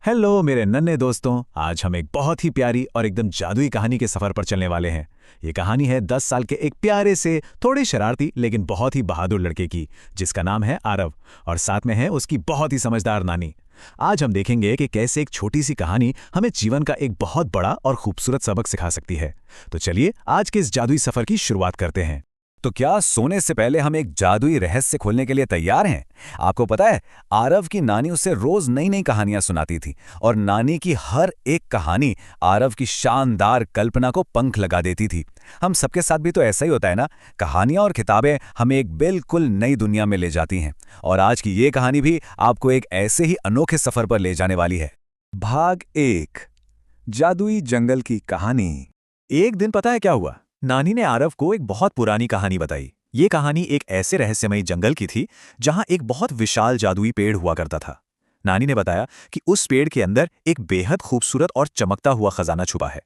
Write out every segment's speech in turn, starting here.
Hello मेरे नन्हे दोस्तों। आज हम एक बहुत ही प्यारी और एकदम जादुई कहानी के सफर पर चलने वाले हैं। ये कहानी है 10 साल के एक प्यारे से थोड़े शरारती लेकिन बहुत ही बहादुर लड़के की, जिसका नाम है आरव, और साथ में है उसकी बहुत ही समझदार नानी। आज हम देखेंगे कि कैसे एक छोटी सी कहानी हमें जीवन का एक बहुत बड़ा और खूबसूरत सबक सिखा सकती है। तो चलिए आज के इस जादुई सफर की शुरुआत करते हैं। तो क्या सोने से पहले हम एक जादुई रहस्य खोलने के लिए तैयार हैं? आपको पता है, आरव की नानी उसे रोज नई नई कहानियां सुनाती थी और नानी की हर एक कहानी आरव की शानदार कल्पना को पंख लगा देती थी। हम सबके साथ भी तो ऐसा ही होता है ना। कहानियां और किताबें हमें एक बिल्कुल नई दुनिया में ले जाती हैं, और आज की ये कहानी भी आपको एक ऐसे ही अनोखे सफर पर ले जाने वाली है। भाग 1, जादुई जंगल की कहानी। एक दिन पता है क्या हुआ? नानी ने आरव को एक बहुत पुरानी कहानी बताई। ये कहानी एक ऐसे रहस्यमयी जंगल की थी जहां एक बहुत विशाल जादुई पेड़ हुआ करता था। नानी ने बताया कि उस पेड़ के अंदर एक बेहद खूबसूरत और चमकता हुआ खजाना छुपा है।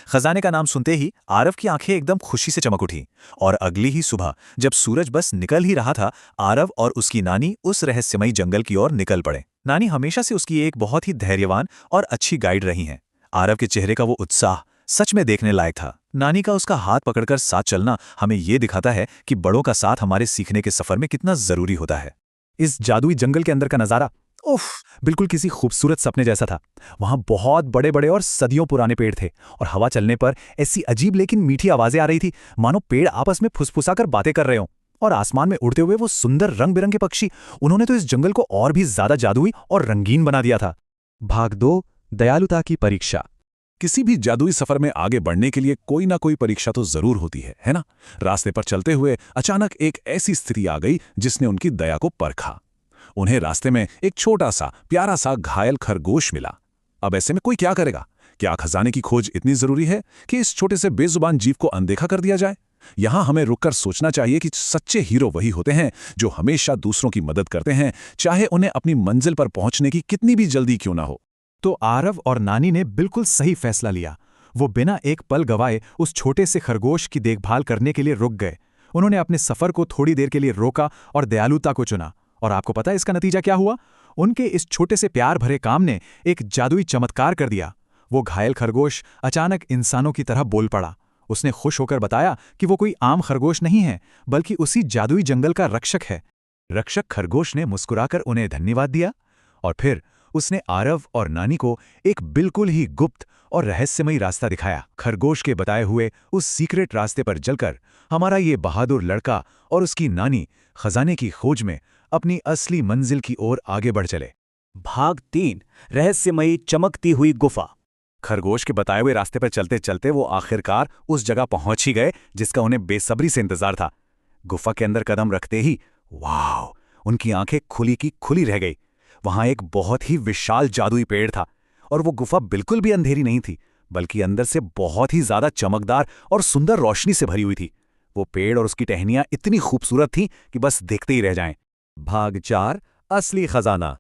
खजाने का नाम सुनते ही आरव की आंखें एकदम खुशी से चमक उठी, और अगली ही सुबह जब सूरज बस निकल ही रहा था, आरव और उसकी नानी उस रहस्यमयी जंगल की ओर निकल पड़े। नानी हमेशा से उसकी एक बहुत ही धैर्यवान और अच्छी गाइड रही हैं। आरव के चेहरे का वो उत्साह सच में देखने लायक था। नानी का उसका हाथ पकड़कर साथ चलना हमें ये दिखाता है कि बड़ों का साथ हमारे सीखने के सफर में कितना जरूरी होता है। इस जादुई जंगल के अंदर का नजारा, उफ, बिल्कुल किसी खूबसूरत सपने जैसा था। वहां बहुत बड़े बड़े और सदियों पुराने पेड़ थे, और हवा चलने पर ऐसी अजीब लेकिन मीठी आवाजें आ रही थी, मानो पेड़ आपस में फुसफुसाकर बातें कर रहे हों। और आसमान में उड़ते हुए वो सुंदर रंग बिरंगे पक्षी, उन्होंने तो इस जंगल को और भी ज्यादा जादुई और रंगीन बना दिया था। भाग 2, दयालुता की परीक्षा। किसी भी जादुई सफर में आगे बढ़ने के लिए कोई ना कोई परीक्षा तो जरूर होती है ना। रास्ते पर चलते हुए अचानक एक ऐसी स्थिति आ गई जिसने उनकी दया को परखा। उन्हें रास्ते में एक छोटा सा प्यारा सा घायल खरगोश मिला। अब ऐसे में कोई क्या करेगा? क्या खजाने की खोज इतनी जरूरी है कि इस छोटे से बेजुबान जीव को अनदेखा कर दिया जाए? यहां हमें रुककर सोचना चाहिए कि सच्चे हीरो वही होते हैं जो हमेशा दूसरों की मदद करते हैं, चाहे उन्हें अपनी मंजिल पर पहुंचने की कितनी भी जल्दी क्यों ना हो। तो आरव और नानी ने बिल्कुल सही फैसला लिया। वो बिना एक पल गवाए उस छोटे से खरगोश की देखभाल करने के लिए रुक गए। उन्होंने अपने सफर को थोड़ी देर के लिए रोका और दयालुता को चुना। और आपको पता है इसका नतीजा क्या हुआ? उनके इस छोटे से प्यार भरे काम ने एक जादुई चमत्कार कर दिया। वो घायल खरगोश अचानक इंसानों की तरह बोल पड़ा। उसने खुश होकर बताया कि वो कोई आम खरगोश नहीं है, बल्कि उसी जादुई जंगल का रक्षक है। रक्षक खरगोश ने मुस्कुराकर उन्हें धन्यवाद दिया, और फिर उसने आरव और नानी को एक बिल्कुल ही गुप्त और रहस्यमयी रास्ता दिखाया। खरगोश के बताए हुए उस सीक्रेट रास्ते पर चलकर हमारा ये बहादुर लड़का और उसकी नानी खजाने की खोज में अपनी असली मंजिल की ओर आगे बढ़ चले। भाग 3, रहस्यमयी चमकती हुई गुफा। खरगोश के बताए हुए रास्ते पर चलते चलते वो आखिरकार उस जगह पहुंच ही गए जिसका उन्हें बेसब्री से इंतजार था। गुफा के अंदर कदम रखते ही वाह, उनकी आंखें खुली की खुली रह गई। वहां एक बहुत ही विशाल जादुई पेड़ था, और वो गुफा बिल्कुल भी अंधेरी नहीं थी, बल्कि अंदर से बहुत ही ज्यादा चमकदार और सुंदर रोशनी से भरी हुई थी। वो पेड़ और उसकी टहनियां इतनी खूबसूरत थीं कि बस देखते ही रह जाएं। भाग 4, असली खजाना।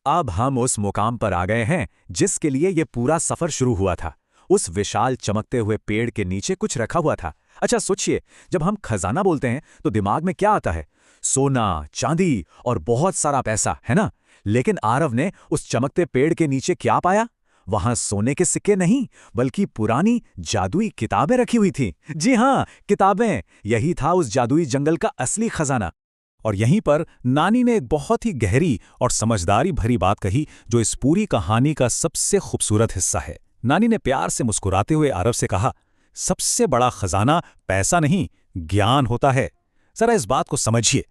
अब हम उस मुकाम पर आ गए हैं जिसके लिए ये पूरा सफर शुरू हुआ था। उस विशाल चमकते हुए पेड़ के नीचे कुछ रखा हुआ था। अच्छा सोचिए, जब हम खजाना बोलते हैं तो दिमाग में क्या आता है? सोना, चांदी और बहुत सारा पैसा, है ना? लेकिन आरव ने उस चमकते पेड़ के नीचे क्या पाया? वहां सोने के सिक्के नहीं, बल्कि पुरानी जादुई किताबें रखी हुई थीं। जी हां, किताबें। यही था उस जादुई जंगल का असली खजाना। और यहीं पर नानी ने एक बहुत ही गहरी और समझदारी भरी बात कही, जो इस पूरी कहानी का सबसे खूबसूरत हिस्सा है। नानी ने प्यार से मुस्कुराते हुए आरव से कहा, सबसे बड़ा खजाना पैसा नहीं, ज्ञान होता है। जरा इस बात को समझिए।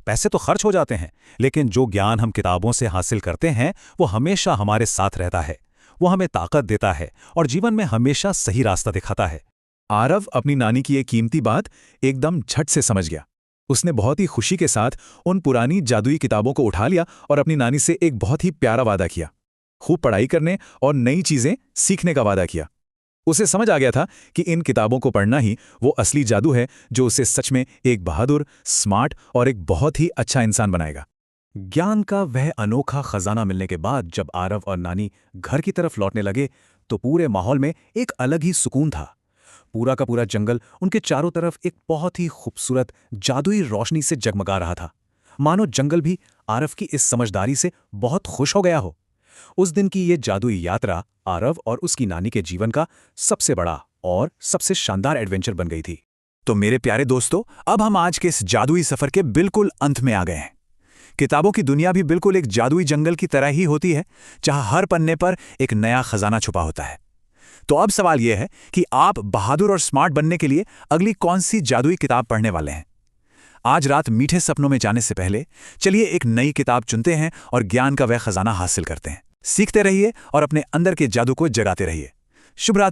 पैसे तो खर्च हो जाते हैं, लेकिन जो ज्ञान हम किताबों से हासिल करते हैं वो हमेशा हमारे साथ रहता है। वो हमें ताकत देता है और जीवन में हमेशा सही रास्ता दिखाता है। आरव अपनी नानी की ये कीमती बात एकदम झट से समझ गया। उसने बहुत ही खुशी के साथ उन पुरानी जादुई किताबों को उठा लिया और अपनी नानी से एक बहुत ही प्यारा वादा किया। खूब पढ़ाई करने और नई चीजें सीखने का वादा किया। उसे समझ आ गया था कि इन किताबों को पढ़ना ही वो असली जादू है जो उसे सच में एक बहादुर, स्मार्ट और एक बहुत ही अच्छा इंसान बनाएगा। ज्ञान का वह अनोखा खजाना मिलने के बाद जब आरव और नानी घर की तरफ लौटने लगे तो पूरे माहौल में एक अलग ही सुकून था। पूरा का पूरा जंगल उनके चारों तरफ एक बहुत ही खूबसूरत जादुई रोशनी से जगमगा रहा था, मानो जंगल भी आरव की इस समझदारी से बहुत खुश हो गया हो। उस दिन की ये जादुई यात्रा आरव और उसकी नानी के जीवन का सबसे बड़ा और सबसे शानदार एडवेंचर बन गई थी। तो मेरे प्यारे दोस्तों, अब हम आज के इस जादुई सफर के बिल्कुल अंत में आ गए हैं। किताबों की दुनिया भी बिल्कुल एक जादुई जंगल की तरह ही होती है, जहां हर पन्ने पर एक नया खजाना छुपा होता है। तो अब सवाल यह है कि आप बहादुर और स्मार्ट बनने के लिए अगली कौन सी जादुई किताब पढ़ने वाले हैं। आज रात मीठे सपनों में जाने से पहले चलिए एक नई किताब चुनते हैं और ज्ञान का वह खजाना हासिल करते हैं। सीखते रहिए और अपने अंदर के जादू को जगाते रहिए। शुभ रात्रि।